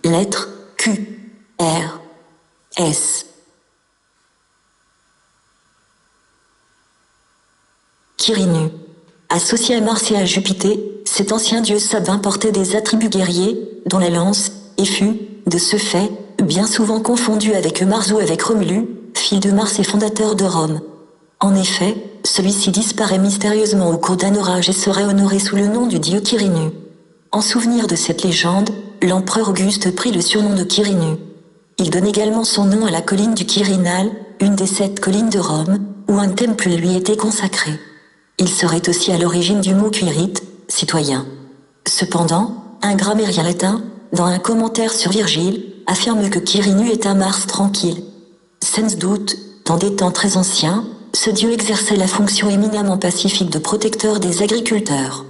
Lettres Q, R, S. Quirinu. Associé à Mars et à Jupiter, cet ancien dieu sabin portait des attributs guerriers, dont la lance, et fut, de ce fait, bien souvent confondu avec Mars ou avec Romulus, fils de Mars et fondateur de Rome. En effet, celui-ci disparaît mystérieusement au cours d'un orage et serait honoré sous le nom du dieu Quirinu. En souvenir de cette légende, l'empereur Auguste prit le surnom de Quirinu. Il donne également son nom à la colline du Quirinal, une des 7 collines de Rome, où un temple lui était consacré. Il serait aussi à l'origine du mot quirite, citoyen. Cependant, un grammairien latin, dans un commentaire sur Virgile, affirme que Quirinu est un Mars tranquille. Sans doute, dans des temps très anciens, ce dieu exerçait la fonction éminemment pacifique de protecteur des agriculteurs.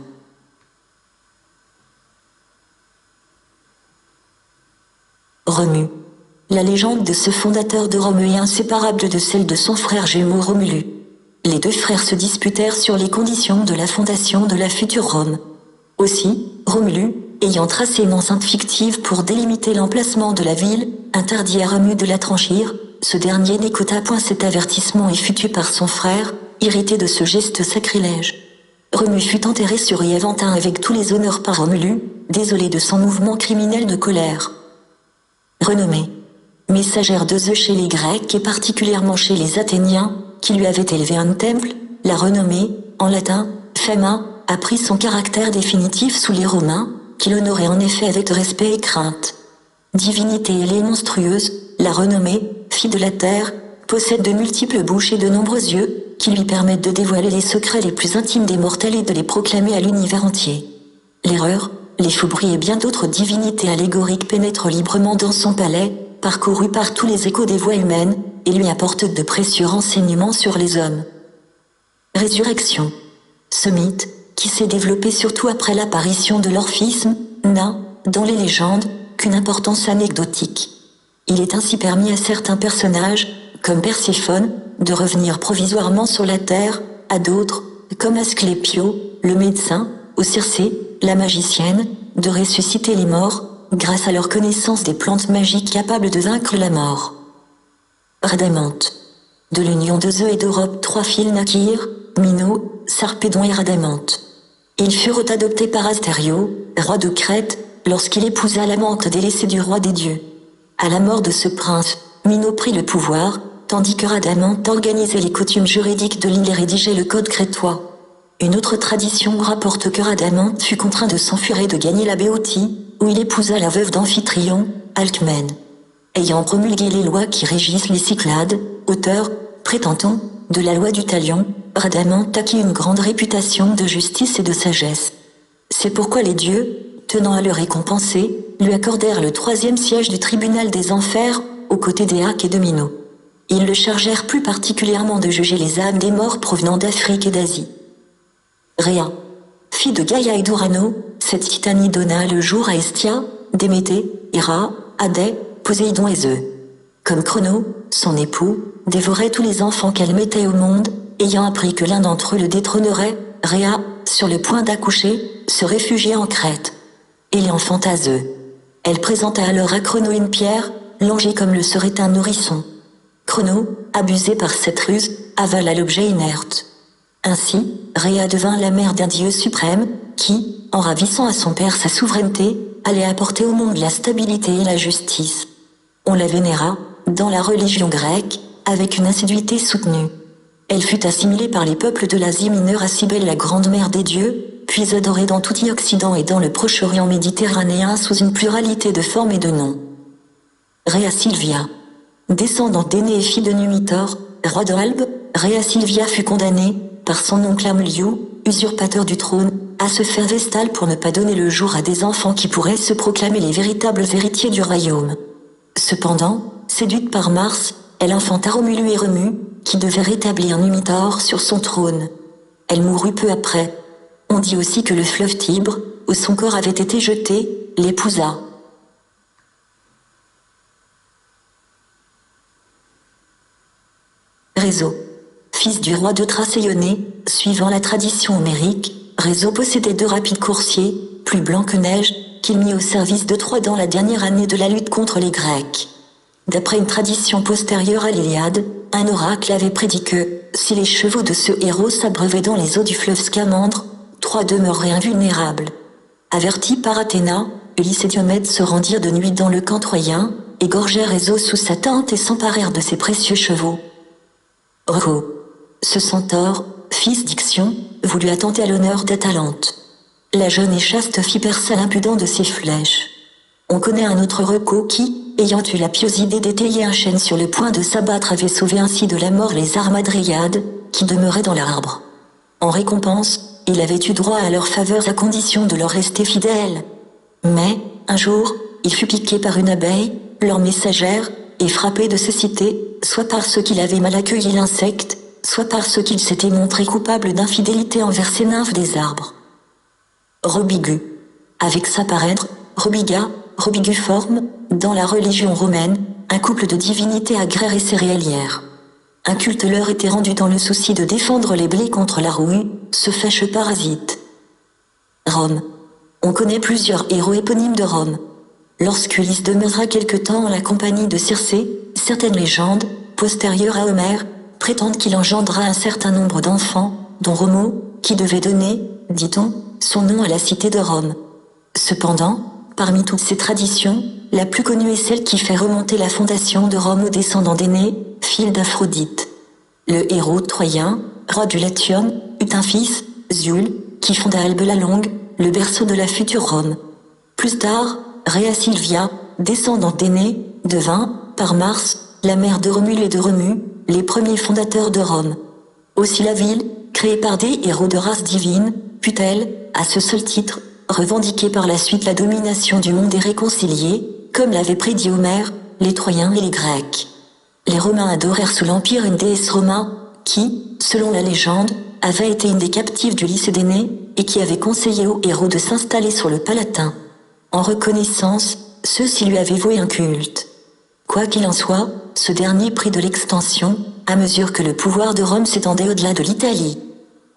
Romu. La légende de ce fondateur de Rome est inséparable de celle de son frère jumeau Romulus. Les deux frères se disputèrent sur les conditions de la fondation de la future Rome. Aussi, Romulus, ayant tracé une enceinte fictive pour délimiter l'emplacement de la ville, interdit à Romu de la tranchir, ce dernier n'écouta point cet avertissement et fut tué par son frère, irrité de ce geste sacrilège. Romu fut enterré sur Iaventin avec tous les honneurs par Romulus, désolé de son mouvement criminel de colère. Renommée. Messagère de Zeus chez les Grecs et particulièrement chez les Athéniens, qui lui avait élevé un temple, la renommée, en latin, Fema, a pris son caractère définitif sous les Romains, qui l'honoraient en effet avec respect et crainte. Divinité ailée et monstrueuse, la renommée, fille de la terre, possède de multiples bouches et de nombreux yeux, qui lui permettent de dévoiler les secrets les plus intimes des mortels et de les proclamer à l'univers entier. L'erreur, les faux bruits et bien d'autres divinités allégoriques pénètrent librement dans son palais, parcouru par tous les échos des voix humaines, et lui apportent de précieux renseignements sur les hommes. Résurrection. Ce mythe, qui s'est développé surtout après l'apparition de l'orphisme, n'a, dans les légendes, qu'une importance anecdotique. Il est ainsi permis à certains personnages, comme Perséphone, de revenir provisoirement sur la terre, à d'autres, comme Asclépio, le médecin, ou Circé, la magicienne, de ressusciter les morts, grâce à leur connaissance des plantes magiques capables de vaincre la mort. Rhadamante. De l'union de Zeus et d'Europe 3 fils naquirent, Mino, Sarpédon et Rhadamante. Ils furent adoptés par Astério, roi de Crète, lorsqu'il épousa l'amante délaissée du roi des dieux. À la mort de ce prince, Mino prit le pouvoir, tandis que Rhadamante organisait les coutumes juridiques de l'île et rédigeait le code crétois. Une autre tradition rapporte que Rhadamante fut contraint de s'enfuir et de gagner la Béotie, où il épousa la veuve d'Amphitryon, Alcmène. Ayant promulgué les lois qui régissent les Cyclades, auteur, prétend-on, de la loi du Talion, Rhadamante acquit une grande réputation de justice et de sagesse. C'est pourquoi les dieux, tenant à le récompenser, lui accordèrent le 3e siège du tribunal des enfers, aux côtés d'Éaque et de Mino. Ils le chargèrent plus particulièrement de juger les âmes des morts provenant d'Afrique et d'Asie. Rhea. Fille de Gaïa et d'Urano, cette titanie donna le jour à Hestia, Déméter, Héra, Hadès, Poséidon et Zeus. Comme Crono, son époux, dévorait tous les enfants qu'elle mettait au monde, ayant appris que l'un d'entre eux le détrônerait, Rhea, sur le point d'accoucher, se réfugia en Crète. Et l'enfanta Zeus. Elle présenta alors à Crono une pierre, longée comme le serait un nourrisson. Crono, abusé par cette ruse, avala l'objet inerte. Ainsi, Rhea devint la mère d'un dieu suprême, qui, en ravissant à son père sa souveraineté, allait apporter au monde la stabilité et la justice. On la vénéra, dans la religion grecque, avec une assiduité soutenue. Elle fut assimilée par les peuples de l'Asie mineure à Cybèle la grande mère des dieux, puis adorée dans tout Occident et dans le Proche-Orient méditerranéen sous une pluralité de formes et de noms. Rhea Silvia. Descendante d'Énée et fille de Numitor, roi d'Albe, Rhea Silvia fut condamnée, par son oncle Amuliu, usurpateur du trône, à se faire vestale pour ne pas donner le jour à des enfants qui pourraient se proclamer les véritables héritiers du royaume. Cependant, séduite par Mars, elle enfanta Romulus et Remu, qui devaient rétablir Numitor sur son trône. Elle mourut peu après. On dit aussi que le fleuve Tibre, où son corps avait été jeté, l'épousa. Réseau. Fils du roi de Tracéionée, suivant la tradition homérique, Réseau possédait 2 rapides coursiers, plus blancs que neige, qu'il mit au service de Troie dans la dernière année de la lutte contre les Grecs. D'après une tradition postérieure à l'Iliade, un oracle avait prédit que, si les chevaux de ce héros s'abreuvaient dans les eaux du fleuve Scamandre, Troie demeurerait invulnérable. Avertis par Athéna, Ulysse et Diomède se rendirent de nuit dans le camp troyen, égorgèrent Éso sous sa tente et s'emparèrent de ses précieux chevaux. Reco. Ce centaure, fils d'Ixion, voulut attenter à l'honneur d'Atalante. La jeune et chaste fit percer l'impudent de ses flèches. On connaît un autre Reco qui, ayant eu la pieuse idée d'étayer un chêne sur le point de s'abattre, avait sauvé ainsi de la mort les Armadriades, qui demeuraient dans l'arbre. En récompense, il avait eu droit à leurs faveurs à condition de leur rester fidèle. Mais, un jour, il fut piqué par une abeille, leur messagère, et frappé de cécité, soit parce qu'il avait mal accueilli l'insecte, soit parce qu'il s'était montré coupable d'infidélité envers ces nymphes des arbres. Robigu. Avec sa parèdre, Robiga, Robiguforme, dans la religion romaine, un couple de divinités agraires et céréalières. Un culte leur était rendu dans le souci de défendre les blés contre la rouille, ce fêche parasite. Rome. On connaît plusieurs héros éponymes de Rome. Lorsqu'Ulysse demeura quelque temps en la compagnie de Circé, certaines légendes, postérieures à Homère, prétendent qu'il engendra un certain nombre d'enfants, dont Romo, qui devait donner, dit-on, son nom à la cité de Rome. Cependant, parmi toutes ces traditions, la plus connue est celle qui fait remonter la fondation de Rome aux descendants d'Énée, fils d'Aphrodite. Le héros troyen, roi du Latium, eut un fils, Zuul, qui fonda Albe la Longue, le berceau de la future Rome. Plus tard, Rhea Silvia, descendante d'Énée, devint, par Mars, la mère de Romule et de Remu, les premiers fondateurs de Rome. Aussi la ville, créée par des héros de race divine, put-elle, à ce seul titre, revendiquer par la suite la domination du monde et réconcilier, comme l'avait prédit Homère, les Troyens et les Grecs. Les Romains adorèrent sous l'Empire une déesse Roma, qui, selon la légende, avait été une des captives d'Ulysse et d'Énée, et qui avait conseillé aux héros de s'installer sur le Palatin. En reconnaissance, ceux-ci lui avaient voué un culte. Quoi qu'il en soit, ce dernier prit de l'extension, à mesure que le pouvoir de Rome s'étendait au-delà de l'Italie.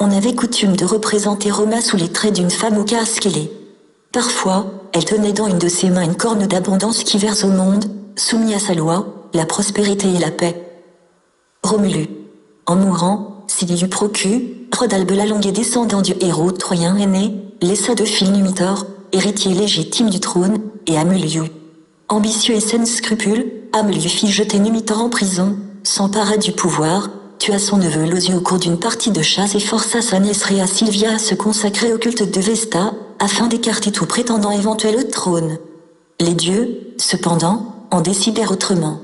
On avait coutume de représenter Roma sous les traits d'une femme au casquelé. Parfois, elle tenait dans une de ses mains une corne d'abondance qui verse au monde, soumis à sa loi, la prospérité et la paix. Romulu. En mourant, Siliu Procu, roi d'Albe la Longue et descendant du héros troyen aîné, laissa deux fils Numitor, héritier légitime du trône, et Amuliu. Ambitieux et sans scrupules, Amuliu fit jeter Numitor en prison, s'empara du pouvoir, tua son neveu Losio au cours d'une partie de chasse et força sa nièce Rhea Silvia à se consacrer au culte de Vesta, afin d'écarter tout prétendant éventuel au trône. Les dieux, cependant, en décidèrent autrement.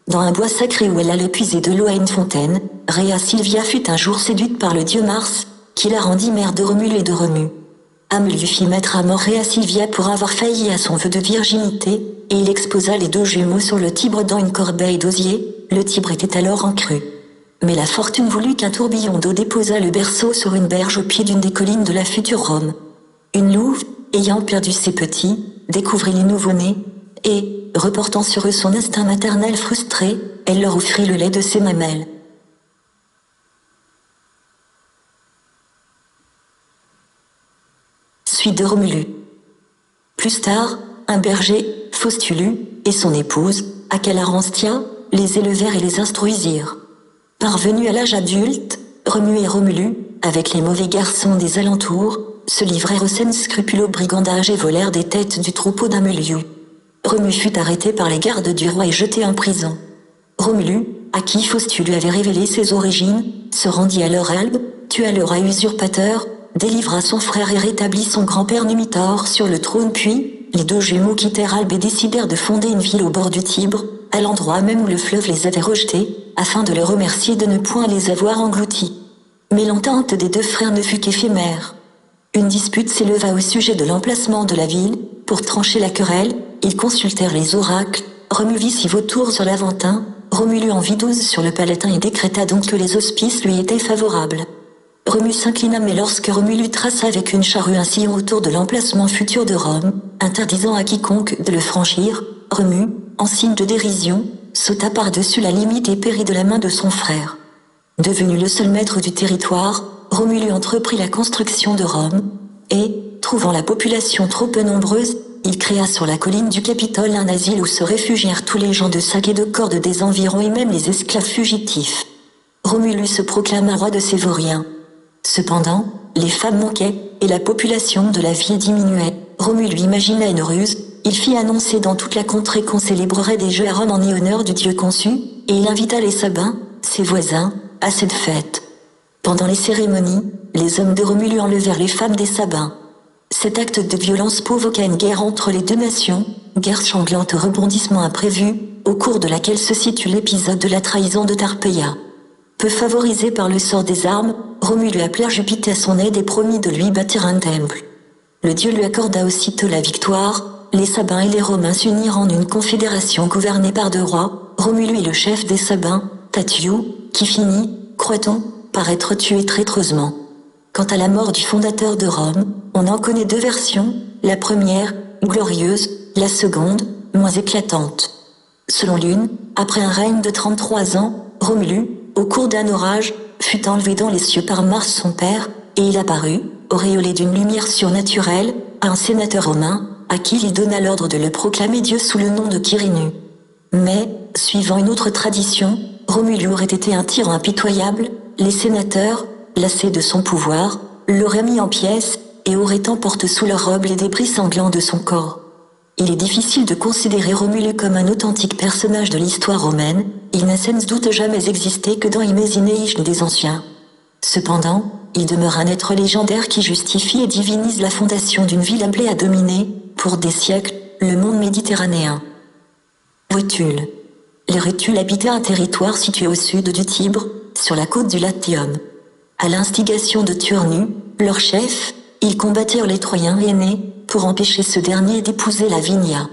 Dans un bois sacré où elle allait puiser de l'eau à une fontaine, Rhea Silvia fut un jour séduite par le dieu Mars, qui la rendit mère de Romule et de Remu. Amuliu fit mettre à mort Rhea Silvia pour avoir failli à son vœu de virginité, et il exposa les deux jumeaux sur le Tibre dans une corbeille d'osier. Le Tibre était alors en crue. Mais la fortune voulut qu'un tourbillon d'eau déposât le berceau sur une berge au pied d'une des collines de la future Rome. Une louve, ayant perdu ses petits, découvrit les nouveau-nés, et, reportant sur eux son instinct maternel frustré, elle leur offrit le lait de ses mamelles. Suite de Romulu. Plus tard, un berger, Faustulu, et son épouse, Acalarantia, les élevèrent et les instruisirent. Parvenus à l'âge adulte, Remu et Romulu, avec les mauvais garçons des alentours, se livrèrent sans scrupule au brigandage et volèrent des têtes du troupeau d'Amuliu. Remu fut arrêté par les gardes du roi et jeté en prison. Romulu, à qui Faustulu avait révélé ses origines, se rendit alors à Albe, tua le roi usurpateur, délivra son frère et rétablit son grand-père Numitor sur le trône, puis, les deux jumeaux quittèrent Albe et décidèrent de fonder une ville au bord du Tibre, à l'endroit même où le fleuve les avait rejetés, afin de les remercier de ne point les avoir engloutis. Mais l'entente des deux frères ne fut qu'éphémère. Une dispute s'éleva au sujet de l'emplacement de la ville. Pour trancher la querelle, ils consultèrent les oracles. Remu vit 6 vautours sur l'Aventin, Romulu en vit 12 sur le Palatin et décréta donc que les auspices lui étaient favorables. Remu s'inclina, mais lorsque Romulu traça avec une charrue un sillon autour de l'emplacement futur de Rome, interdisant à quiconque de le franchir, Remu, en signe de dérision, sauta par-dessus la limite et périt de la main de son frère. Devenu le seul maître du territoire, Romulu entreprit la construction de Rome, et, trouvant la population trop peu nombreuse, il créa sur la colline du Capitole un asile où se réfugièrent tous les gens de sac et de corde des environs et même les esclaves fugitifs. Romulus se proclama roi de Sévorien. Cependant, les femmes manquaient, et la population de la ville diminuait. Romulus imagina une ruse, il fit annoncer dans toute la contrée qu'on célébrerait des jeux à Rome en honneur du dieu conçu, et il invita les Sabins, ses voisins, à cette fête. Pendant les cérémonies, les hommes de Romulus enlevèrent les femmes des Sabins. Cet acte de violence provoqua une guerre entre les deux nations, guerre sanglante au rebondissement imprévu, au cours de laquelle se situe l'épisode de la trahison de Tarpeia. Peu favorisé par le sort des armes, Romulus appela Jupiter à son aide et promit de lui bâtir un temple. Le dieu lui accorda aussitôt la victoire, les Sabins et les Romains s'unirent en une confédération gouvernée par deux rois, Romulus et le chef des Sabins, Tatiou, qui finit, croit-on, par être tué traîtreusement. Quant à la mort du fondateur de Rome, on en connaît deux versions, la première, glorieuse, la seconde, moins éclatante. Selon l'une, après un règne de 33 ans, Romulus, au cours d'un orage, fut enlevé dans les cieux par Mars son père, et il apparut, auréolé d'une lumière surnaturelle, à un sénateur romain, à qui il donna l'ordre de le proclamer Dieu sous le nom de Quirinus. Mais, suivant une autre tradition, Romulus aurait été un tyran impitoyable, les sénateurs, lassés de son pouvoir, l'auraient mis en pièces, et auraient emporté sous leur robe les débris sanglants de son corps. Il est difficile de considérer Romulus comme un authentique personnage de l'histoire romaine, il n'a sans doute jamais existé que dans Imagination des anciens. Cependant, il demeure un être légendaire qui justifie et divinise la fondation d'une ville appelée à dominer, pour des siècles, le monde méditerranéen. Rutules. Les Rutules habitaient un territoire situé au sud du Tibre, sur la côte du Latium. À l'instigation de Turnus, leur chef, ils combattirent les Troyens aînés, pour empêcher ce dernier d'épouser Lavinia.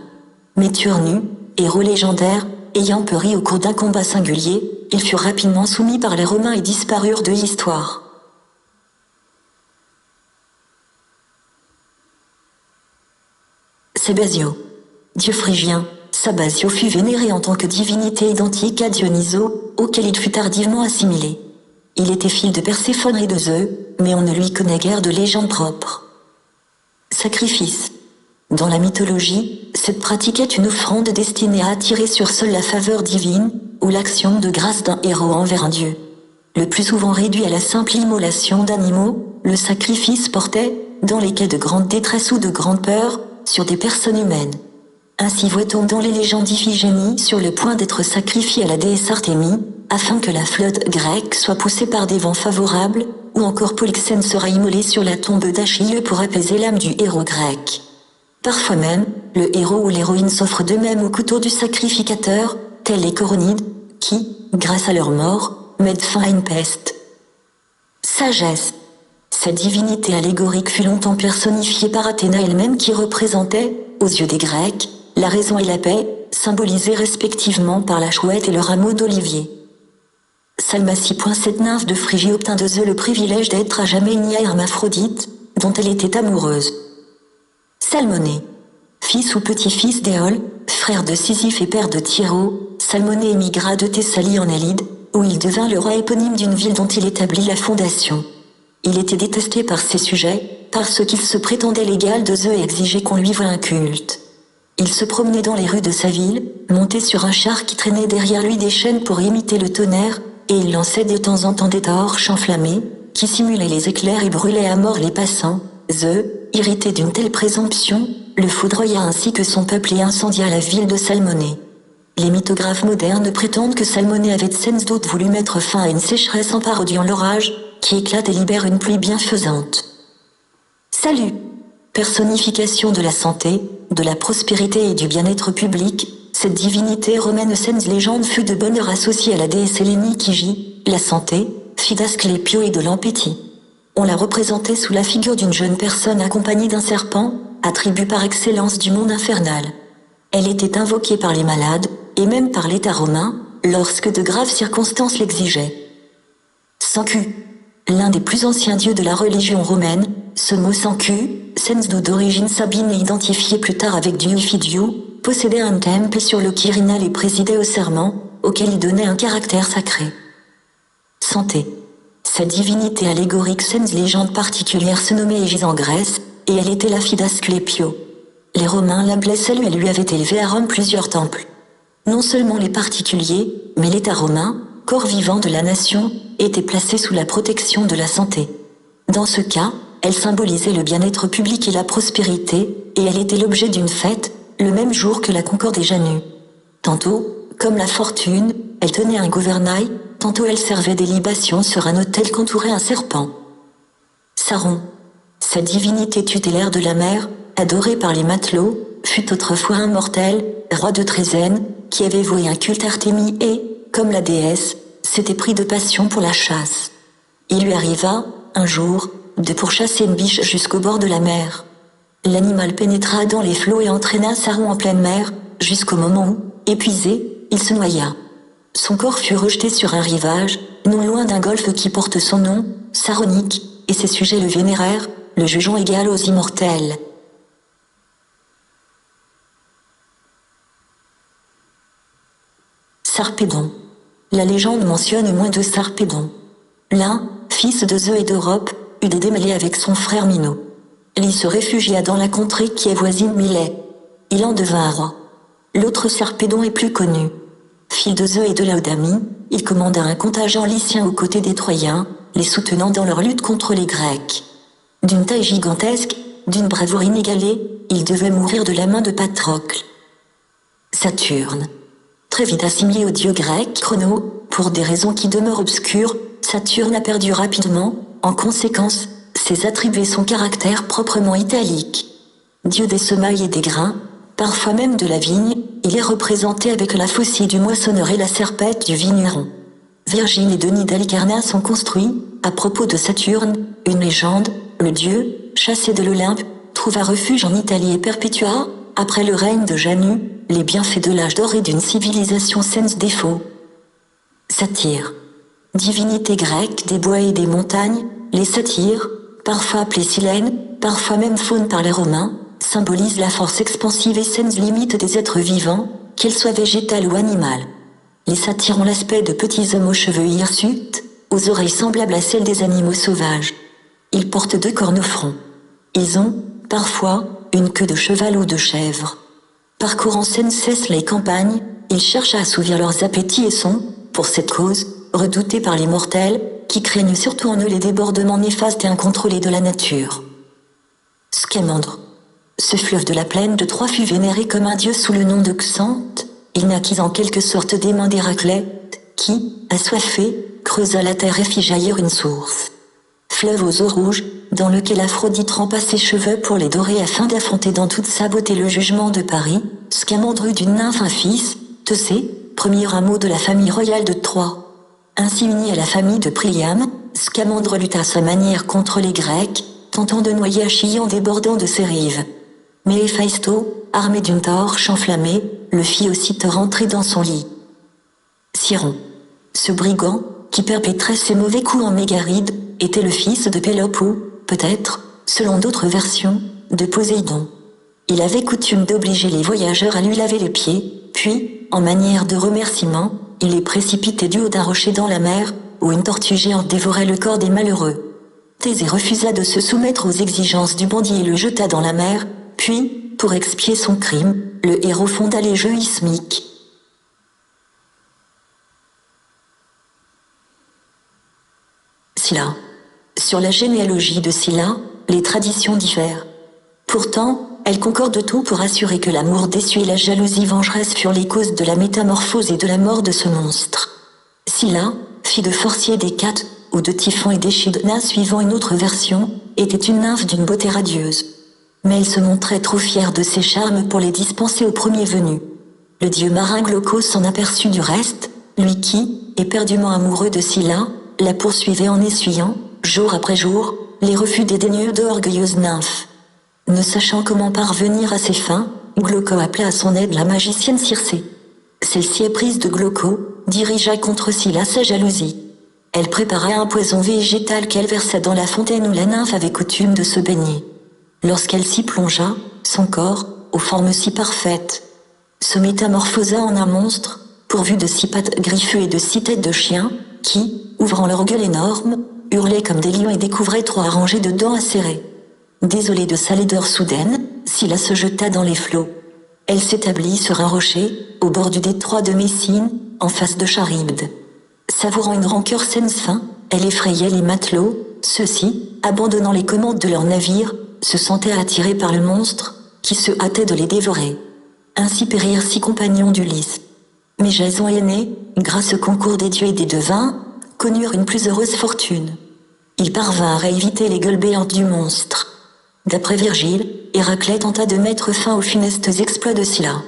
Mais Turnus, héros légendaire, ayant péri au cours d'un combat singulier, ils furent rapidement soumis par les Romains et disparurent de l'histoire. Sabasio. Dieu phrygien, Sabasio fut vénéré en tant que divinité identique à Dionyso, auquel il fut tardivement assimilé. Il était fils de Perséphone et de Zeus, mais on ne lui connaît guère de légende propre. Sacrifice. Dans la mythologie, cette pratique est une offrande destinée à attirer sur seule la faveur divine, ou l'action de grâce d'un héros envers un dieu. Le plus souvent réduit à la simple immolation d'animaux, le sacrifice portait, dans les cas de grande détresse ou de grande peur, sur des personnes humaines. Ainsi voit-on dans les légendes d'Iphigénie sur le point d'être sacrifiée à la déesse Artémis, afin que la flotte grecque soit poussée par des vents favorables, ou encore Polyxène sera immolé sur la tombe d'Achille pour apaiser l'âme du héros grec. Parfois même, le héros ou l'héroïne s'offre d'eux-mêmes au couteau du sacrificateur, tels les Coronides, qui, grâce à leur mort, mettent fin à une peste. Sagesse. Cette divinité allégorique fut longtemps personnifiée par Athéna elle-même qui représentait, aux yeux des Grecs, la raison et la paix, symbolisées respectivement par la chouette et le rameau d'olivier. Salmacie. Cette nymphe de Phrygie obtint de Zeus le privilège d'être à jamais une hermaphrodite, dont elle était amoureuse. Salmonée. Fils ou petit-fils d'Éole, frère de Sisyphe et père de Tyro, Salmonée émigra de Thessalie en Alide, où il devint le roi éponyme d'une ville dont il établit la fondation. Il était détesté par ses sujets, parce qu'il se prétendait l'égal de Zeus et exigeait qu'on lui voie un culte. Il se promenait dans les rues de sa ville, monté sur un char qui traînait derrière lui des chaînes pour imiter le tonnerre, et il lançait de temps en temps des torches enflammées, qui simulaient les éclairs et brûlaient à mort les passants. Zeus, irrité d'une telle présomption, le foudroya ainsi que son peuple et incendia la ville de Salmonée. Les mythographes modernes prétendent que Salmonée avait sans doute voulu mettre fin à une sécheresse en parodiant l'orage, qui éclate et libère une pluie bienfaisante. Salut! Personnification de la santé, de la prospérité et du bien-être public, cette divinité romaine sans légende fut de bonne heure associée à la déesse hellénique Hygie, la santé, fille d'Asclépio et de Lampétie. On la représentait sous la figure d'une jeune personne accompagnée d'un serpent, attribut par excellence du monde infernal. Elle était invoquée par les malades, et même par l'État romain, lorsque de graves circonstances l'exigeaient. Sancu. L'un des plus anciens dieux de la religion romaine, ce mot Sancu, sans doute d'origine sabine et identifié plus tard avec Dieu, possédait un temple sur le Quirinal et présidait au serment, auquel il donnait un caractère sacré. Santé. Cette divinité allégorique sans légende particulière se nommait Égis en Grèce, et elle était la fille d'Asclépio. Les Romains l'appelaient salut et lui avaient élevé à Rome plusieurs temples. Non seulement les particuliers, mais l'État romain, corps vivant de la nation, était placé sous la protection de la santé. Dans ce cas, elle symbolisait le bien-être public et la prospérité, et elle était l'objet d'une fête, le même jour que la Concorde et Janus. Tantôt, comme la fortune, elle tenait un gouvernail, tantôt elle servait des libations sur un autel qu'entourait un serpent. Saron, cette divinité tutélaire de la mer, adorée par les matelots, fut autrefois un mortel, roi de Trézène, qui avait voué un culte à Artémis et, comme la déesse, s'était pris de passion pour la chasse. Il lui arriva, un jour, de pourchasser une biche jusqu'au bord de la mer. L'animal pénétra dans les flots et entraîna Saron en pleine mer, jusqu'au moment où, épuisé, il se noya. Son corps fut rejeté sur un rivage, non loin d'un golfe qui porte son nom, Saronique, et ses sujets le vénérèrent, le jugeant égal aux immortels. Sarpédon. La légende mentionne au moins 2 Sarpédons. L'un, fils de Zeus et d'Europe, eut des démêlés avec son frère Minot. Il se réfugia dans la contrée qui est voisine Milet. Il en devint roi. L'autre Sarpédon est plus connu. Fils de Zeus et de Laodamie, il commanda un contingent lycien aux côtés des Troyens, les soutenant dans leur lutte contre les Grecs. D'une taille gigantesque, d'une bravoure inégalée, il devait mourir de la main de Patrocle. Saturne. Très vite assimilé au dieu grec Chrono, pour des raisons qui demeurent obscures, Saturne a perdu rapidement, en conséquence, ses attributs et son caractère proprement italique. Dieu des semailles et des grains, parfois même de la vigne, il est représenté avec la faucille du moissonneur et la serpette du vigneron. Virgile et Denis d'Halicarnasse ont construit, à propos de Saturne, une légende. Le dieu, chassé de l'Olympe, trouva refuge en Italie et perpétua, après le règne de Janus, les bienfaits de l'âge d'or et d'une civilisation sans défaut. Satyre. Divinité grecque des bois et des montagnes, les satyres, parfois appelés silènes, parfois même faunes par les Romains, symbolisent la force expansive et sans limite des êtres vivants, qu'ils soient végétales ou animales. Les satyres ont l'aspect de petits hommes aux cheveux hirsutes, aux oreilles semblables à celles des animaux sauvages. Ils portent 2 cornes au front. Ils ont, parfois, une queue de cheval ou de chèvre. Parcourant sans cesse les campagnes, ils cherchent à assouvir leurs appétits et sont, pour cette cause, redoutés par les mortels, qui craignent surtout en eux les débordements néfastes et incontrôlés de la nature. Scamandre. Ce fleuve de la plaine de Troie fut vénéré comme un dieu sous le nom de Xanthe. Il naquit en quelque sorte des mains d'Héraclète, qui, assoiffé, creusa la terre et fit jaillir une source. Fleuve aux eaux rouges, dans lequel Aphrodite trempa ses cheveux pour les dorer afin d'affronter dans toute sa beauté le jugement de Paris. Scamandre eut d'une nymphe un fils, Thésée, premier rameau de la famille royale de Troie. Ainsi uni à la famille de Priam, Scamandre lutta à sa manière contre les Grecs, tentant de noyer Achille en débordant de ses rives. Mais Héphaïsto, armé d'une torche enflammée, le fit aussitôt rentrer dans son lit. Chiron. Ce brigand, qui perpétrait ses mauvais coups en Mégaride, était le fils de Pélope ou, peut-être, selon d'autres versions, de Poséidon. Il avait coutume d'obliger les voyageurs à lui laver les pieds, puis, en manière de remerciement, il les précipitait du haut d'un rocher dans la mer, où une tortue géante dévorait le corps des malheureux. Thésée refusa de se soumettre aux exigences du bandit et le jeta dans la mer, puis, pour expier son crime, le héros fonda les jeux ismiques. Scylla. Sur la généalogie de Scylla, les traditions diffèrent. Pourtant, elles concordent tout pour assurer que l'amour déçu et la jalousie vengeresse furent les causes de la métamorphose et de la mort de ce monstre. Scylla, fille de Phorcys d'Hécate, ou de Typhon et d'Échidna suivant une autre version, était une nymphe d'une beauté radieuse. Mais elle se montrait trop fière de ses charmes pour les dispenser au premier venu. Le dieu marin Glaucos s'en aperçut du reste, lui qui, éperdument amoureux de Scylla, la poursuivait en essuyant, jour après jour, les refus dédaigneux d'orgueilleuses nymphes. Ne sachant comment parvenir à ses fins, Glaucos appela à son aide la magicienne Circé. Celle-ci, éprise de Glaucos, dirigea contre Scylla sa jalousie. Elle prépara un poison végétal qu'elle versa dans la fontaine où la nymphe avait coutume de se baigner. Lorsqu'elle s'y plongea, son corps, aux formes si parfaites, se métamorphosa en un monstre, pourvu de 6 pattes griffues et de 6 têtes de chien, qui, ouvrant leur gueule énorme, hurlaient comme des lions et découvraient 3 rangées de dents acérées. Désolée de sa laideur soudaine, Scylla se jeta dans les flots. Elle s'établit sur un rocher, au bord du détroit de Messine, en face de Charybde. Savourant une rancœur sans fin, elle effrayait les matelots. Ceux-ci, abandonnant les commandes de leur navire, se sentaient attirés par le monstre, qui se hâtait de les dévorer. Ainsi périrent 6 compagnons d'Ulysse. Mais Jason et Énée, grâce au concours des dieux et des devins, connurent une plus heureuse fortune. Ils parvinrent à éviter les gueules béantes du monstre. D'après Virgile, Héraclès tenta de mettre fin aux funestes exploits de Scylla.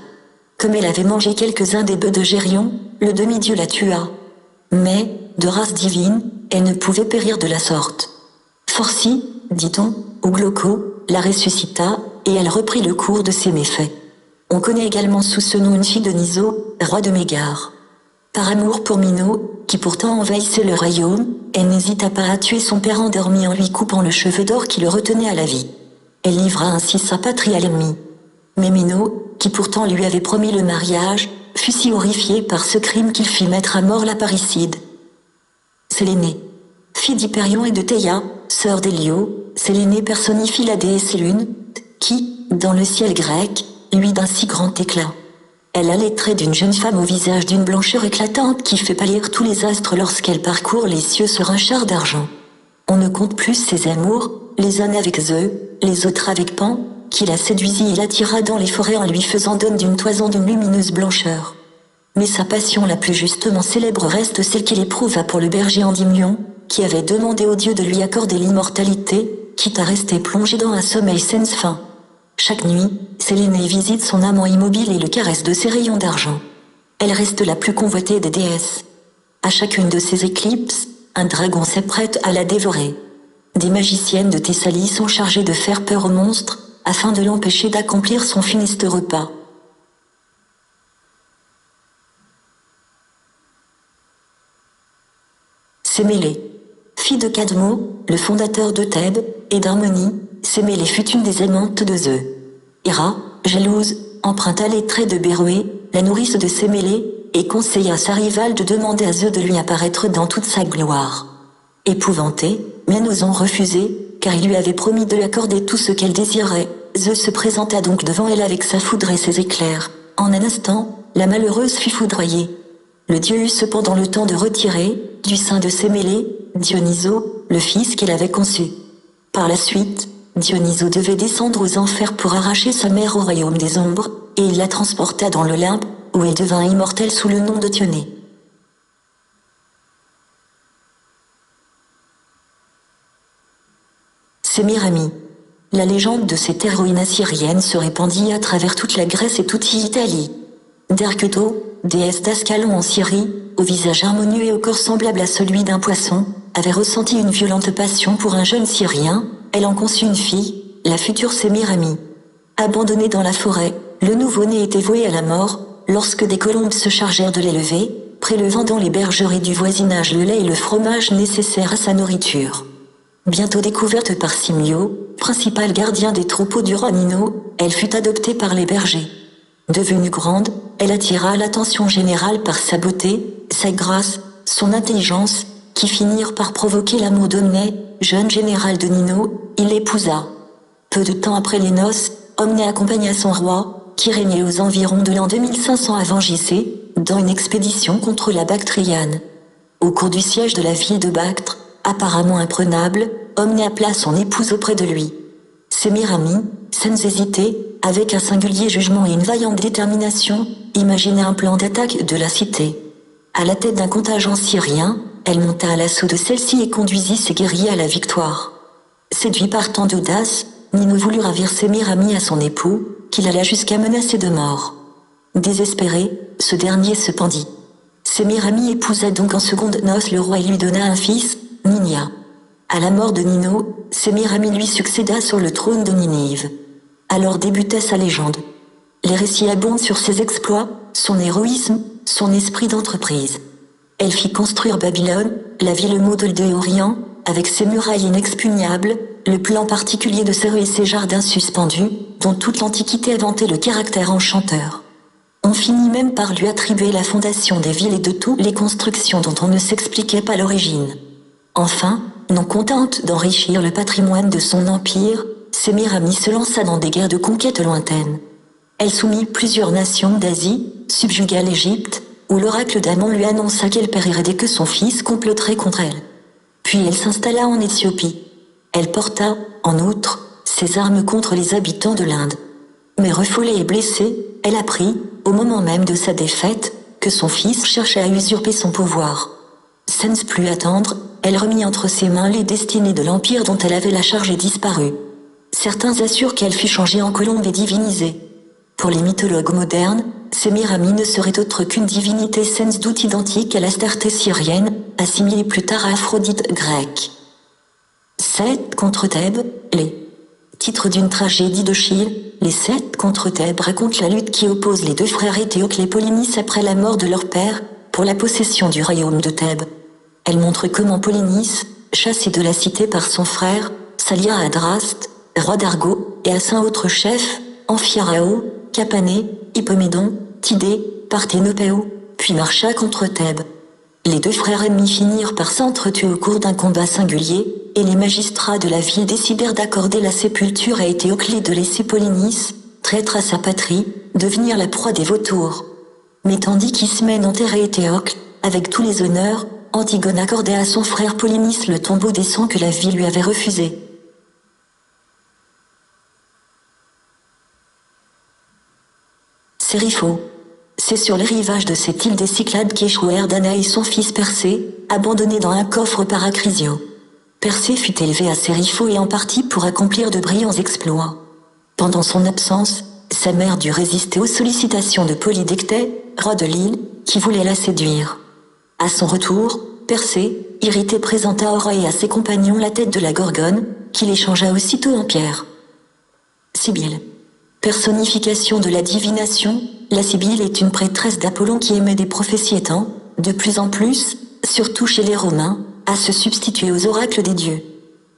Comme elle avait mangé quelques-uns des bœufs de Gérion, le demi-dieu la tua. Mais, de race divine, elle ne pouvait périr de la sorte. Forci, dit-on, ou Glauco, la ressuscita, et elle reprit le cours de ses méfaits. On connaît également sous ce nom une fille de Niso, roi de Mégare. Par amour pour Minot, qui pourtant envahissait le royaume, elle n'hésita pas à tuer son père endormi en lui coupant le cheveu d'or qui le retenait à la vie. Elle livra ainsi sa patrie à l'ennemi. Mais Minot, qui pourtant lui avait promis le mariage, fut si horrifié par ce crime qu'il fit mettre à mort la parricide. Sélénée. Fille d'Hyperion et de Théia, sœur d'Hélio, Sélénée personnifie la déesse Lune, qui, dans le ciel grec, lui d'un si grand éclat. Elle a les traits d'une jeune femme au visage d'une blancheur éclatante qui fait pâlir tous les astres lorsqu'elle parcourt les cieux sur un char d'argent. On ne compte plus ses amours, les uns avec Zeus, les autres avec Pan, qui la séduisit et l'attira dans les forêts en lui faisant don d'une toison d'une lumineuse blancheur. Mais sa passion la plus justement célèbre reste celle qu'il éprouva pour le berger Endymion, qui avait demandé au dieu de lui accorder l'immortalité, quitte à rester plongé dans un sommeil sans fin. Chaque nuit, Sélénée visite son amant immobile et le caresse de ses rayons d'argent. Elle reste la plus convoitée des déesses. À chacune de ces éclipses, un dragon s'apprête à la dévorer. Des magiciennes de Thessalie sont chargées de faire peur au monstre, afin de l'empêcher d'accomplir son funeste repas. Sémélé. Fille de Cadmo, le fondateur de Thèbes, et d'Harmonie, Sémélé fut une des amantes de Zeus. Héra, jalouse, emprunta les traits de Béroé, la nourrice de Sémélé, et conseilla à sa rivale de demander à Zeus de lui apparaître dans toute sa gloire. Épouvantée, mais n'osant refuser, car il lui avait promis de lui accorder tout ce qu'elle désirait, Zeus se présenta donc devant elle avec sa foudre et ses éclairs. En un instant, la malheureuse fut foudroyée. Le dieu eut cependant le temps de retirer, du sein de Sémélé, Dionyso, le fils qu'elle avait conçu. Par la suite, Dionyso devait descendre aux enfers pour arracher sa mère au royaume des ombres, et il la transporta dans l'Olympe, où elle devint immortelle sous le nom de Dionée. Sémiramis. La légende de cette héroïne assyrienne se répandit à travers toute la Grèce et toute l'Italie. Derketo, déesse d'Ascalon en Syrie, au visage harmonieux et au corps semblable à celui d'un poisson, avait ressenti une violente passion pour un jeune Syrien. Elle en conçut une fille, la future Sémiramis. Abandonné dans la forêt, le nouveau-né était voué à la mort, lorsque des colombes se chargèrent de l'élever, prélevant dans les bergeries du voisinage le lait et le fromage nécessaires à sa nourriture. Bientôt découverte par Simio, principal gardien des troupeaux du roi Nino, elle fut adoptée par les bergers. Devenue grande, elle attira l'attention générale par sa beauté, sa grâce, son intelligence, qui finirent par provoquer l'amour d'Omné, jeune général de Nino. Il l'épousa. Peu de temps après les noces, Omné accompagna son roi, qui régnait aux environs de l'an 2500 avant JC, dans une expédition contre la Bactriane. Au cours du siège de la ville de Bactre, apparemment imprenable, Omné appela son épouse auprès de lui. Sémiramis, sans hésiter, avec un singulier jugement et une vaillante détermination, imagina un plan d'attaque de la cité. À la tête d'un contingent syrien, elle monta à l'assaut de celle-ci et conduisit ses guerriers à la victoire. Séduit par tant d'audace, Nino voulut ravir Sémiramis à son époux, qu'il alla jusqu'à menacer de mort. Désespéré, ce dernier se pendit. Sémiramis épousa donc en seconde noces le roi et lui donna un fils, Ninia. À la mort de Nino, Sémiramis lui succéda sur le trône de Ninive. Alors débutait sa légende. Les récits abondent sur ses exploits, son héroïsme, son esprit d'entreprise. Elle fit construire Babylone, la ville modèle de Orient, avec ses murailles inexpugnables, le plan particulier de ses rues et ses jardins suspendus, dont toute l'Antiquité vantait le caractère enchanteur. On finit même par lui attribuer la fondation des villes et de toutes les constructions dont on ne s'expliquait pas l'origine. Enfin, non contente d'enrichir le patrimoine de son empire, Sémiramis se lança dans des guerres de conquête lointaines. Elle soumit plusieurs nations d'Asie, subjugua l'Égypte, où l'oracle d'Amon lui annonça qu'elle périrait dès que son fils comploterait contre elle. Puis elle s'installa en Éthiopie. Elle porta, en outre, ses armes contre les habitants de l'Inde. Mais refoulée et blessée, elle apprit, au moment même de sa défaite, que son fils cherchait à usurper son pouvoir. Sans plus attendre, elle remit entre ses mains les destinées de l'empire dont elle avait la charge et disparut. Certains assurent qu'elle fut changée en colombe et divinisée. Pour les mythologues modernes, Sémiramis ne serait autre qu'une divinité sans doute identique à l'Astarté syrienne, assimilée plus tard à Aphrodite grecque. 7 contre Thèbes, les titre d'une tragédie d'Eschyle, les 7 contre Thèbes racontent la lutte qui oppose les deux frères Éthéocle et Polynice après la mort de leur père, pour la possession du royaume de Thèbes. Elle montre comment Polynice, chassé de la cité par son frère, s'allia à Adraste, roi d'Argo, et à 5 autres chefs, Amphiarao, Capané, Hippomédon, Tidée, Parthénopéo, puis marcha contre Thèbes. Les deux frères ennemis finirent par s'entretuer au cours d'un combat singulier, et les magistrats de la ville décidèrent d'accorder la sépulture à Éthéocle et de laisser Polynice, traître à sa patrie, devenir la proie des vautours. Mais tandis qu'Ismène enterrait Éthéocle, avec tous les honneurs, Antigone accordait à son frère Polynice le tombeau des sangs que la ville lui avait refusé. Séripho. C'est sur les rivages de cette île des Cyclades qu'échouèrent Danae et son fils Persée, abandonnés dans un coffre par Acrysio. Persée fut élevé à Séripho et en partie pour accomplir de brillants exploits. Pendant son absence, sa mère dut résister aux sollicitations de Polydectès, roi de l'île, qui voulait la séduire. À son retour, Persée, irrité, présenta au roi et à ses compagnons la tête de la Gorgone, qu'il échangea aussitôt en pierre. Sibylle. Personnification de la divination, la Sibylle est une prêtresse d'Apollon qui émet des prophéties étant, de plus en plus, surtout chez les Romains, à se substituer aux oracles des dieux.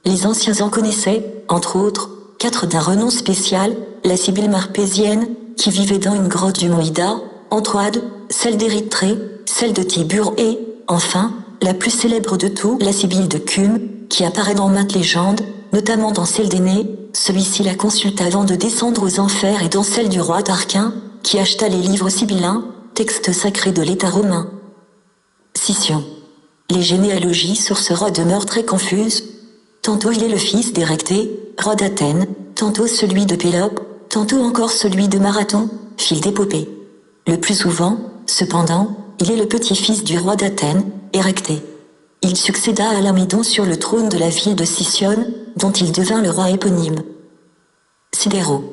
Les anciens en connaissaient, entre autres, 4 d'un renom spécial, la Sibylle marpésienne, qui vivait dans une grotte du mont Ida, en Troade, celle d'Érythrée, celle de Tibur et, enfin, la plus célèbre de tous, la Sibylle de Cume, qui apparaît dans maintes légendes, notamment dans celle d'Énée, celui-ci la consulta avant de descendre aux enfers, et dans celle du roi Tarquin, qui acheta les livres sibyllins, textes sacrés de l'État romain. Scission. Les généalogies sur ce roi demeurent très confuses. Tantôt il est le fils d'Érectée, roi d'Athènes, tantôt celui de Pélope, tantôt encore celui de Marathon, fils d'Épopée. Le plus souvent, cependant, il est le petit-fils du roi d'Athènes, Érectée. Il succéda à Lamédon sur le trône de la ville de Sicyone, dont il devint le roi éponyme. Sidéro.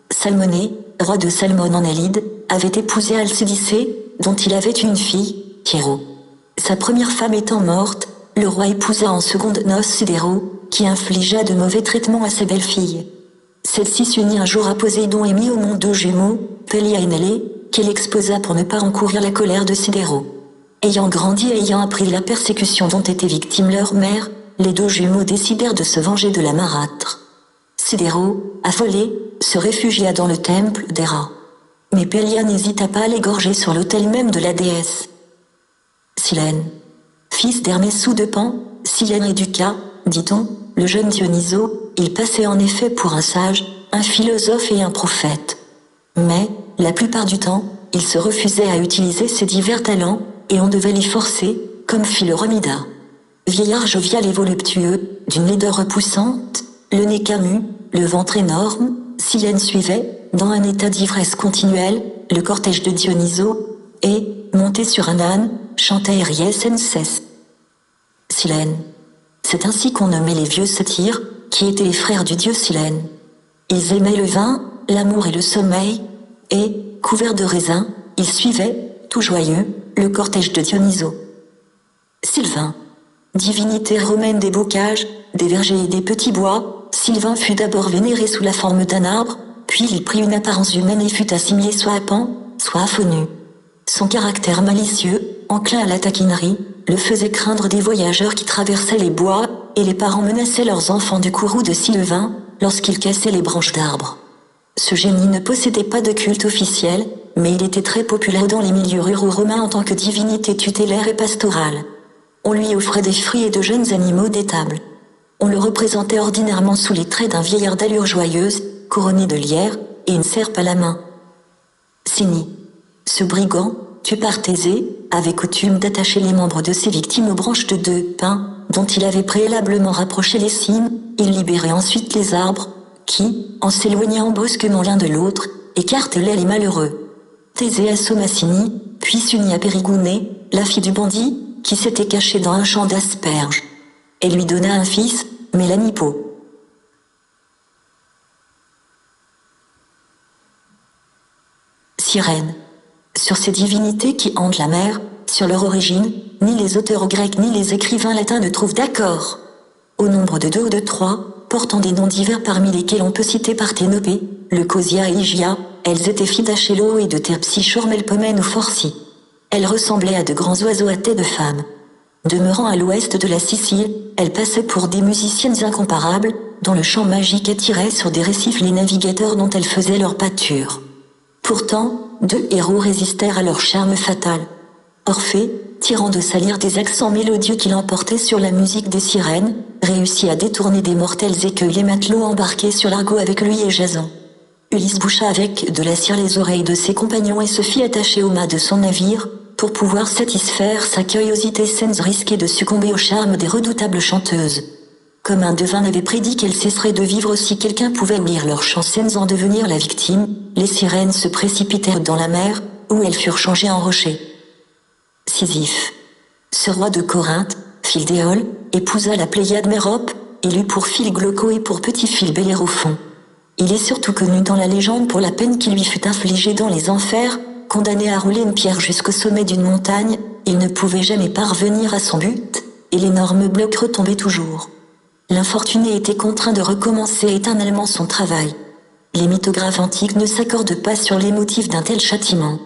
Salmonée, roi de Salmone en Alide, avait épousé Alcédicée, dont il avait une fille, Thyro. Sa première femme étant morte, le roi épousa en seconde noces Sidéro, qui infligea de mauvais traitements à ses belles-filles. Celle-ci s'unit un jour à Poséidon et mit au monde 2 jumeaux, Pélia et Nélée, qu'elle exposa pour ne pas encourir la colère de Sidéro. Ayant grandi et ayant appris la persécution dont était victime leur mère, les 2 jumeaux décidèrent de se venger de la marâtre. Sidéro, affolé, se réfugia dans le temple d'Héra. Mais Pélia n'hésita pas à l'égorger sur l'autel même de la déesse. Silène. Fils d'Hermès sous de Pan, Silène éduqua, dit-on, le jeune Dionyso, il passait en effet pour un sage, un philosophe et un prophète. Mais, la plupart du temps, il se refusait à utiliser ses divers talents, et on devait l'y forcer, comme fit le roi Mida. Vieillard jovial et voluptueux, d'une laideur repoussante, le nez camus, le ventre énorme, Silène suivait, dans un état d'ivresse continuelle, le cortège de Dionyso, et, monté sur un âne, chantait et riait sans cesse. Silène. C'est ainsi qu'on nommait les vieux satyres, qui étaient les frères du dieu Silène. Ils aimaient le vin, l'amour et le sommeil, et, couverts de raisins, ils suivaient, tout joyeux, le cortège de Dionyso. Sylvain. Divinité romaine des bocages, des vergers et des petits bois, Sylvain fut d'abord vénéré sous la forme d'un arbre, puis il prit une apparence humaine et fut assimilé soit à Pan, soit à Faunu. Son caractère malicieux, enclin à la taquinerie, le faisait craindre des voyageurs qui traversaient les bois, et les parents menaçaient leurs enfants du courroux de Sylvain, lorsqu'ils cassaient les branches d'arbres. Ce génie ne possédait pas de culte officiel, mais il était très populaire dans les milieux ruraux romains en tant que divinité tutélaire et pastorale. On lui offrait des fruits et de jeunes animaux d'étable. On le représentait ordinairement sous les traits d'un vieillard d'allure joyeuse, couronné de lierre, et une serpe à la main. Sini. Ce brigand, tué par Thésée, avait coutume d'attacher les membres de ses victimes aux branches de 2 pins, dont il avait préalablement rapproché les cimes. Il libérait ensuite les arbres, qui, en s'éloignant brusquement l'un de l'autre, écartelaient les malheureux. Thésée assomma Sini, puis s'unit à Périgounée, la fille du bandit, qui s'était cachée dans un champ d'asperges. Elle lui donna un fils, Mélanipo. Sirène. Sur ces divinités qui hantent la mer, sur leur origine, ni les auteurs grecs ni les écrivains latins ne trouvent d'accord. Au nombre de 2 ou de 3, portant des noms divers parmi lesquels on peut citer Parthénopée, Leucosia et Hygia, elles étaient filles d'Achélo et de Terpsichore Melpomène ou Phorcie. Elles ressemblaient à de grands oiseaux à tête de femme. Demeurant à l'ouest de la Sicile, elles passaient pour des musiciennes incomparables, dont le chant magique attirait sur des récifs les navigateurs dont elles faisaient leur pâture. Pourtant, 2 héros résistèrent à leur charme fatal. Orphée, tirant de sa lyre des accents mélodieux qui l'emportaient sur la musique des sirènes, réussit à détourner des mortels écueils les matelots embarqués sur l'argot avec lui et Jason. Ulysse boucha avec de la cire les oreilles de ses compagnons et se fit attacher au mât de son navire, pour pouvoir satisfaire sa curiosité sans risquer de succomber au charme des redoutables chanteuses. Comme un devin avait prédit qu'elles cesseraient de vivre si quelqu'un pouvait lire leurs chants sans en devenir la victime, les sirènes se précipitèrent dans la mer, où elles furent changées en rochers. Sisyphe. Ce roi de Corinthe, fils d'Éole, épousa la Pléiade Mérope, et eut pour fils Glauco et pour petit-fils Bellérophon. Il est surtout connu dans la légende pour la peine qui lui fut infligée dans les enfers. Condamné à rouler une pierre jusqu'au sommet d'une montagne, il ne pouvait jamais parvenir à son but, et l'énorme bloc retombait toujours. L'infortuné était contraint de recommencer éternellement son travail. Les mythographes antiques ne s'accordent pas sur les motifs d'un tel châtiment.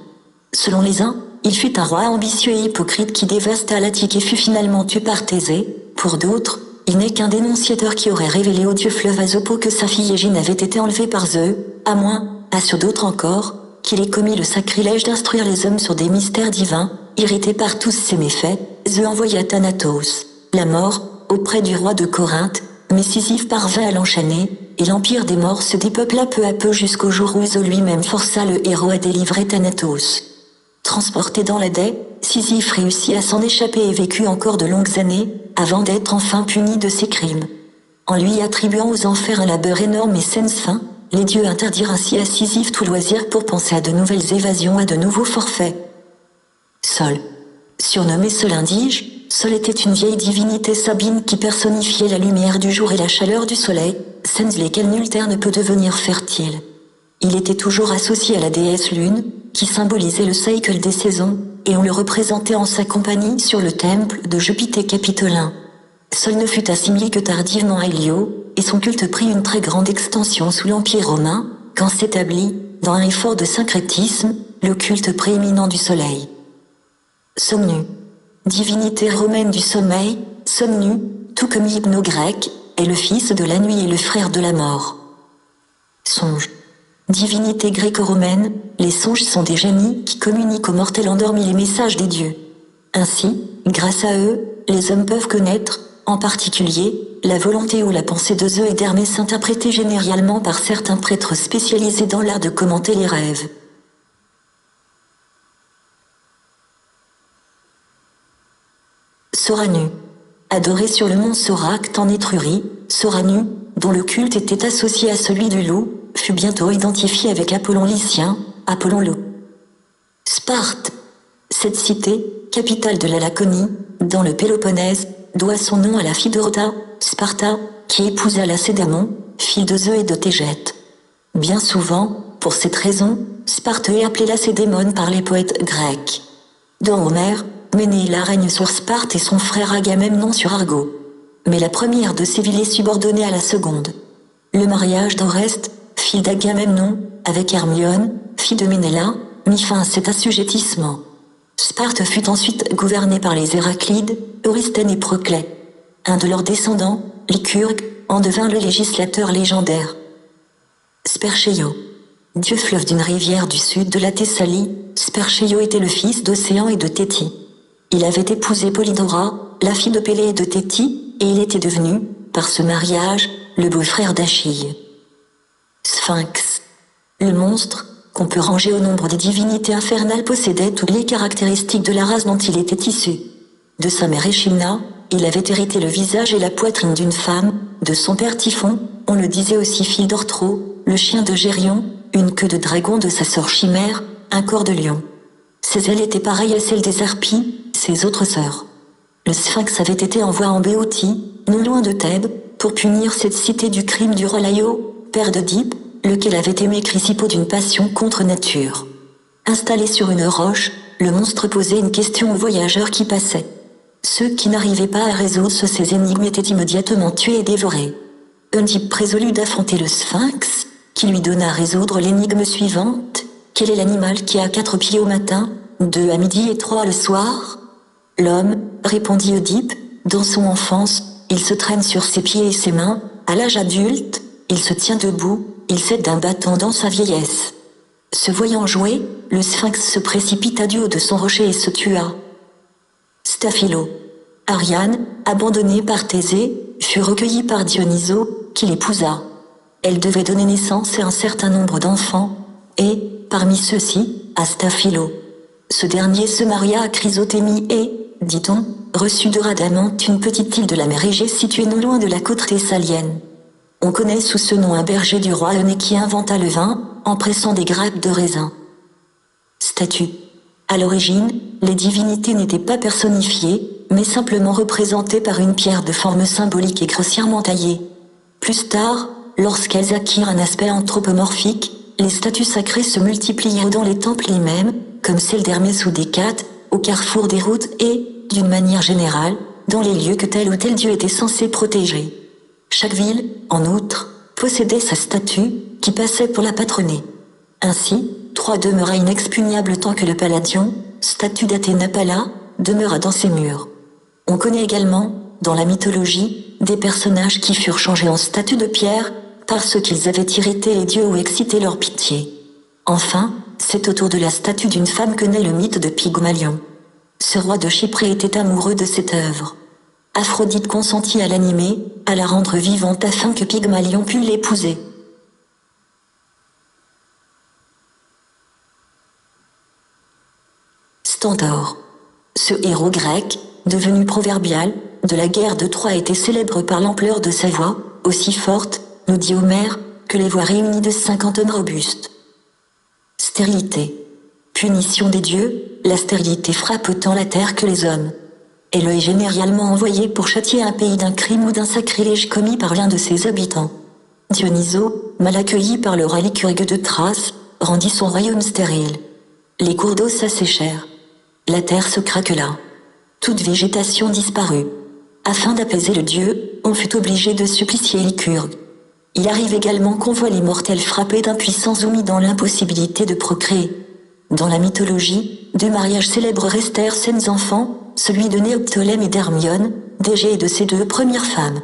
Selon les uns, il fut un roi ambitieux et hypocrite qui dévasta l'Attique et fut finalement tué par Thésée. Pour d'autres, il n'est qu'un dénonciateur qui aurait révélé au dieu fleuve Asopo que sa fille Égine avait été enlevée par Zeus, à moins, assurent d'autres encore, qu'il ait commis le sacrilège d'instruire les hommes sur des mystères divins. Irrité par tous ces méfaits, Zeus envoya Thanatos, la mort, auprès du roi de Corinthe, mais Sisyphe parvint à l'enchaîner, et l'empire des morts se dépeupla peu à peu jusqu'au jour où Zeus lui-même força le héros à délivrer Thanatos. Transporté dans l'Hadès, Sisyphe réussit à s'en échapper et vécut encore de longues années, avant d'être enfin puni de ses crimes. En lui attribuant aux enfers un labeur énorme et sans fin, les dieux interdirent ainsi à Sisyphe tout loisir pour penser à de nouvelles évasions, à de nouveaux forfaits. Sol. Surnommé Sol indige, Sol était une vieille divinité sabine qui personnifiait la lumière du jour et la chaleur du soleil, sans lesquelles nulle terre ne peut devenir fertile. Il était toujours associé à la déesse Lune, qui symbolisait le cycle des saisons, et on le représentait en sa compagnie sur le temple de Jupiter capitolin. Sol ne fut assimilé que tardivement à Hélio, et son culte prit une très grande extension sous l'Empire romain, quand s'établit, dans un effort de syncrétisme, le culte prééminent du soleil. Somnu. Divinité romaine du sommeil, Somnu, tout comme l'hypno-grec, est le fils de la nuit et le frère de la mort. Songe. Divinité gréco-romaine, les songes sont des génies qui communiquent aux mortels endormis les messages des dieux. Ainsi, grâce à eux, les hommes peuvent connaître, en particulier, la volonté ou la pensée de Zeus et d'Hermès interprétée généralement par certains prêtres spécialisés dans l'art de commenter les rêves. Soranu. Adoré sur le mont Soracte en Étrurie, Soranu, dont le culte était associé à celui du loup, fut bientôt identifié avec Apollon Lycien, Apollon loup. Sparte. Cette cité, capitale de la Laconie, dans le Péloponnèse, doit son nom à la fille de Rhoda, Sparta, qui épousa Lacédémon, fille de Zeus et de Thégète. Bien souvent, pour cette raison, Sparte est appelée Lacédémone par les poètes grecs. Dans Homère, Ménéla règne sur Sparte et son frère Agamemnon sur Argo. Mais la première de ces villes est subordonnée à la seconde. Le mariage d'Oreste, fille d'Agamemnon, avec Hermione, fille de Ménéla, mit fin à cet assujettissement. Sparte fut ensuite gouvernée par les Héraclides, Eurysthène et Proclès. Un de leurs descendants, Lycurgue, en devint le législateur légendaire. Spercheio. Dieu fleuve d'une rivière du sud de la Thessalie, Spercheio était le fils d'Océan et de Thétie. Il avait épousé Polydora, la fille de Pélée et de Thétie, et il était devenu, par ce mariage, le beau-frère d'Achille. Sphinx. Le monstre, qu'on peut ranger au nombre des divinités infernales, possédait toutes les caractéristiques de la race dont il était issu. De sa mère Echidna, il avait hérité le visage et la poitrine d'une femme, de son père Typhon, on le disait aussi fille d'Orthro, le chien de Gérion, une queue de dragon de sa sœur Chimère, un corps de lion. Ses ailes étaient pareilles à celles des harpies, ses autres sœurs. Le Sphinx avait été envoyé en Béotie, non loin de Thèbes, pour punir cette cité du crime du roi Laïo, père d'Oedipe, lequel avait aimé Chrysippe d'une passion contre nature. Installé sur une roche, le monstre posait une question aux voyageurs qui passaient. Ceux qui n'arrivaient pas à résoudre ces énigmes étaient immédiatement tués et dévorés. Oedipe résolut d'affronter le Sphinx, qui lui donna à résoudre l'énigme suivante. Quel est l'animal qui a 4 pieds au matin, 2 à midi et 3 le soir? L'homme, répondit Oedipe, dans son enfance, il se traîne sur ses pieds et ses mains, à l'âge adulte, il se tient debout, il cède d'un bâton dans sa vieillesse. Se voyant jouer, le Sphinx se précipita du haut de son rocher et se tua. Staphilo. Ariane, abandonnée par Thésée, fut recueillie par Dionyso, qui l'épousa. Elle devait donner naissance à un certain nombre d'enfants, et, parmi ceux-ci, à Staphilo. Ce dernier se maria à Chrysothémie et, dit-on, reçut de Rhadamante une petite île de la mer Égée située non loin de la côte thessalienne. On connaît sous ce nom un berger du roi Euné qui inventa le vin, en pressant des grappes de raisin. Statue. À l'origine, les divinités n'étaient pas personnifiées, mais simplement représentées par une pierre de forme symbolique et grossièrement taillée. Plus tard, lorsqu'elles acquirent un aspect anthropomorphique, les statues sacrées se multiplièrent dans les temples eux-mêmes, comme celle d'Hermès ou d'Hécate, au carrefour des routes et, d'une manière générale, dans les lieux que tel ou tel dieu était censé protéger. Chaque ville, en outre, possédait sa statue, qui passait pour la patronner. Ainsi, Troie demeura inexpugnable tant que le Palladion, statue d'Athéna Palla, demeura dans ses murs. On connaît également, dans la mythologie, des personnages qui furent changés en statues de pierre, parce qu'ils avaient irrité les dieux ou excité leur pitié. Enfin, c'est autour de la statue d'une femme que naît le mythe de Pygmalion. Ce roi de Chypré était amoureux de cette œuvre. Aphrodite consentit à l'animer, à la rendre vivante afin que Pygmalion pût l'épouser. Stentor. Ce héros grec, devenu proverbial, de la guerre de Troie était célèbre par l'ampleur de sa voix, aussi forte, nous dit Homère, que les voix réunies de 50 hommes robustes. Stérilité. Punition des dieux, la stérilité frappe autant la terre que les hommes. Elle est généralement envoyée pour châtier un pays d'un crime ou d'un sacrilège commis par l'un de ses habitants. Dionyso, mal accueilli par le roi Lycurgue de Thrace, rendit son royaume stérile. Les cours d'eau s'asséchèrent. La terre se craquela. Toute végétation disparut. Afin d'apaiser le dieu, on fut obligé de supplicier Lycurgue. Il arrive également qu'on voit les mortels frappés d'impuissance ou mis dans l'impossibilité de procréer. Dans la mythologie, 2 mariages célèbres restèrent sains enfants, celui de Néoptolème et d'Hermione, d'Égée et de ses 2 premières femmes.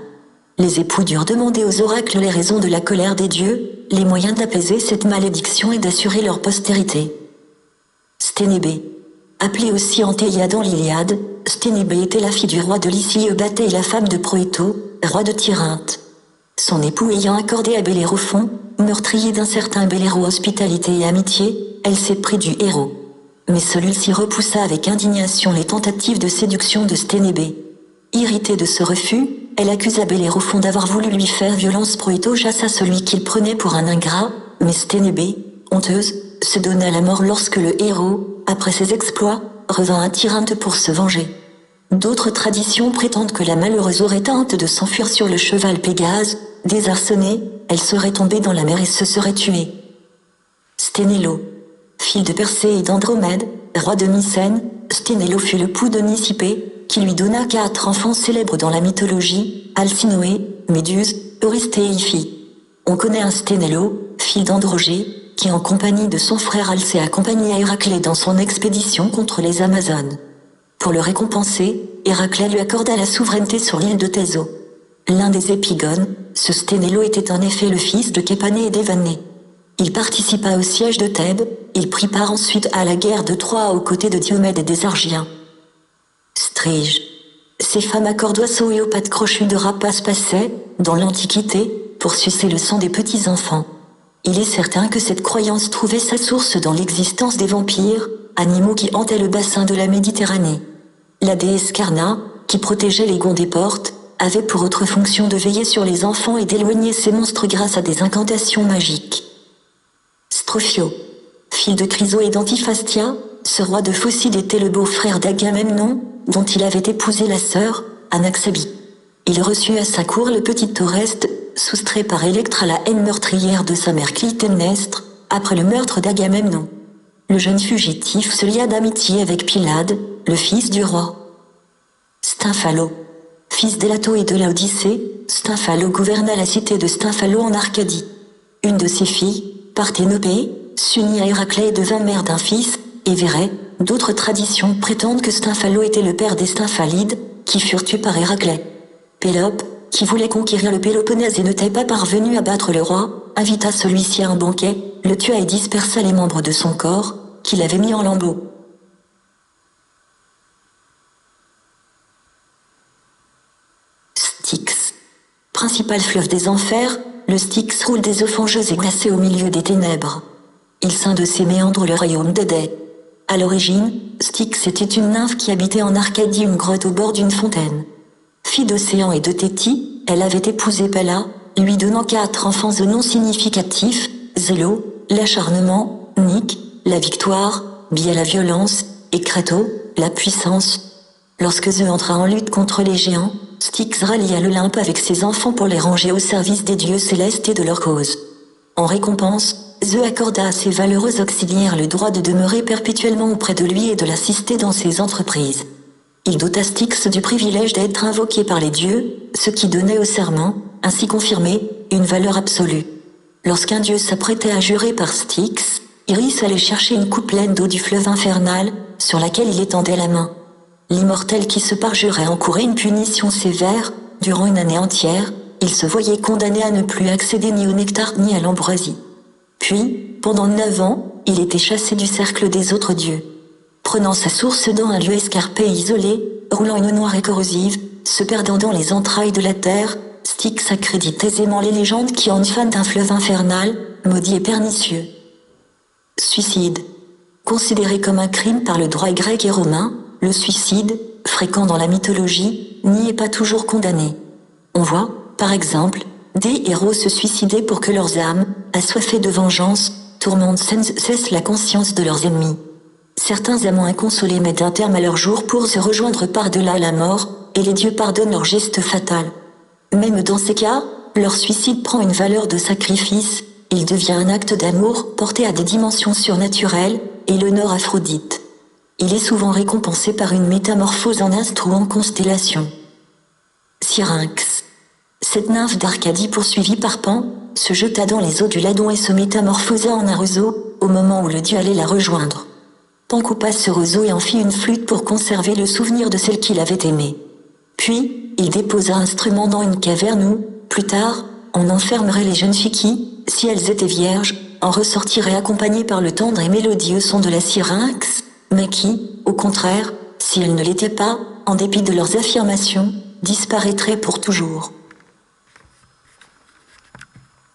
Les époux durent demander aux oracles les raisons de la colère des dieux, les moyens d'apaiser cette malédiction et d'assurer leur postérité. Sténébé. Appelée aussi Antéia dans l'Iliade, Sténébé était la fille du roi de Lycie Eubatée et la femme de Proéto, roi de Tyrinthe. Son époux ayant accordé à Bellérophon, meurtrier d'un certain Belléro hospitalité et amitié, elle s'éprit du héros. Mais celui-ci repoussa avec indignation les tentatives de séduction de Sténébé. Irritée de ce refus, elle accusa Bellérophon d'avoir voulu lui faire violence. Proéto chassa celui qu'il prenait pour un ingrat, mais Sténébé, honteuse, se donna la mort lorsque le héros, après ses exploits, revint à Tyrinthe pour se venger. D'autres traditions prétendent que la malheureuse aurait tente de s'enfuir sur le cheval Pégase. Désarçonnée, elle serait tombée dans la mer et se serait tuée. Sténélo. Fille de Persée et d'Andromède, roi de Mycène, Sténélo fut le époux de Nicipée, qui lui donna 4 enfants célèbres dans la mythologie, Alcinoé, Méduse, Eurysthée et Iphie. On connaît un Sténélo, fille d'Androgée, qui en compagnie de son frère Alcée accompagna Héraclée dans son expédition contre les Amazones. Pour le récompenser, Héraclée lui accorda la souveraineté sur l'île de Théso. L'un des épigones, ce Sténélo était en effet le fils de Képané et d'Évané. Il participa au siège de Thèbes, il prit part ensuite à la guerre de Troie aux côtés de Diomède et des Argiens. Stryge. ces femmes à cordes oiseaux et aux pattes crochues de rapaces passaient, dans l'Antiquité, pour sucer le sang des petits-enfants. Il est certain que cette croyance trouvait sa source dans l'existence des vampires, animaux qui hantaient le bassin de la Méditerranée. La déesse Carna, qui protégeait les gonds des portes, avait pour autre fonction de veiller sur les enfants et d'éloigner ces monstres grâce à des incantations magiques. Strophio, fils de Chryso et d'Antiphastia, ce roi de Phocide était le beau-frère d'Agamemnon, dont il avait épousé la sœur, Anaxabie. Il reçut à sa cour le petit Oreste, soustrait par Électre à la haine meurtrière de sa mère Clytemnestre, après le meurtre d'Agamemnon. Le jeune fugitif se lia d'amitié avec Pylade, le fils du roi. Stymphalo, fils d'Élato et de Laodicée, Stymphalo gouverna la cité de Stymphalo en Arcadie. Une de ses filles, Parthénopée, s'unit à Héraclès et devint mère d'un fils, Évérée. D'autres traditions prétendent que Stymphalo était le père des Stymphalides, qui furent tués par Héraclès. Pélope, qui voulait conquérir le Péloponnèse et n'était pas parvenu à battre le roi, invita celui-ci à un banquet, le tua et dispersa les membres de son corps, qu'il avait mis en lambeaux. Styx. Principal fleuve des enfers, le Styx roule des eaux fangeuses et glacées au milieu des ténèbres. Il ceint de ses méandres le royaume d'Édée. À l'origine, Styx était une nymphe qui habitait en Arcadie, une grotte au bord d'une fontaine. Fille d'Océan et de Thétis, elle avait épousé Pella, lui donnant 4 enfants au nom significatif, Zélo, l'acharnement, Nique, la victoire, Bia la violence, et Créto, la puissance. Lorsque Zeus entra en lutte contre les géants, Styx rallia l'Olympe avec ses enfants pour les ranger au service des dieux célestes et de leur cause. En récompense, Zeus accorda à ses valeureux auxiliaires le droit de demeurer perpétuellement auprès de lui et de l'assister dans ses entreprises. Il dota Styx du privilège d'être invoqué par les dieux, ce qui donnait au serment, ainsi confirmé, une valeur absolue. Lorsqu'un dieu s'apprêtait à jurer par Styx, Iris allait chercher une coupe pleine d'eau du fleuve infernal, sur laquelle il étendait la main. L'immortel qui se parjurait encourait une punition sévère, durant une année entière, il se voyait condamné à ne plus accéder ni au nectar ni à l'ambroisie. Puis, pendant 9 ans, il était chassé du cercle des autres dieux. Prenant sa source dans un lieu escarpé et isolé, roulant une eau noire et corrosive, se perdant dans les entrailles de la terre, Styx accrédite aisément les légendes qui en fanent un fleuve infernal, maudit et pernicieux. Suicide. Considéré comme un crime par le droit grec et romain, le suicide, fréquent dans la mythologie, n'y est pas toujours condamné. On voit, par exemple, des héros se suicider pour que leurs âmes, assoiffées de vengeance, tourmentent sans cesse la conscience de leurs ennemis. Certains amants inconsolés mettent un terme à leur jour pour se rejoindre par-delà la mort, et les dieux pardonnent leur geste fatal. Même dans ces cas, leur suicide prend une valeur de sacrifice, il devient un acte d'amour porté à des dimensions surnaturelles, et l'honore Aphrodite. Il est souvent récompensé par une métamorphose en astre ou en constellation. Syrinx. Cette nymphe d'Arcadie poursuivie par Pan, se jeta dans les eaux du Ladon et se métamorphosa en un roseau, au moment où le dieu allait la rejoindre. Pan coupa ce roseau et en fit une flûte pour conserver le souvenir de celle qu'il avait aimée. Puis, il déposa l'instrument dans une caverne où, plus tard, on enfermerait les jeunes filles qui, si elles étaient vierges, en ressortiraient accompagnées par le tendre et mélodieux son de la syrinx, mais qui, au contraire, si elles ne l'étaient pas, en dépit de leurs affirmations, disparaîtraient pour toujours.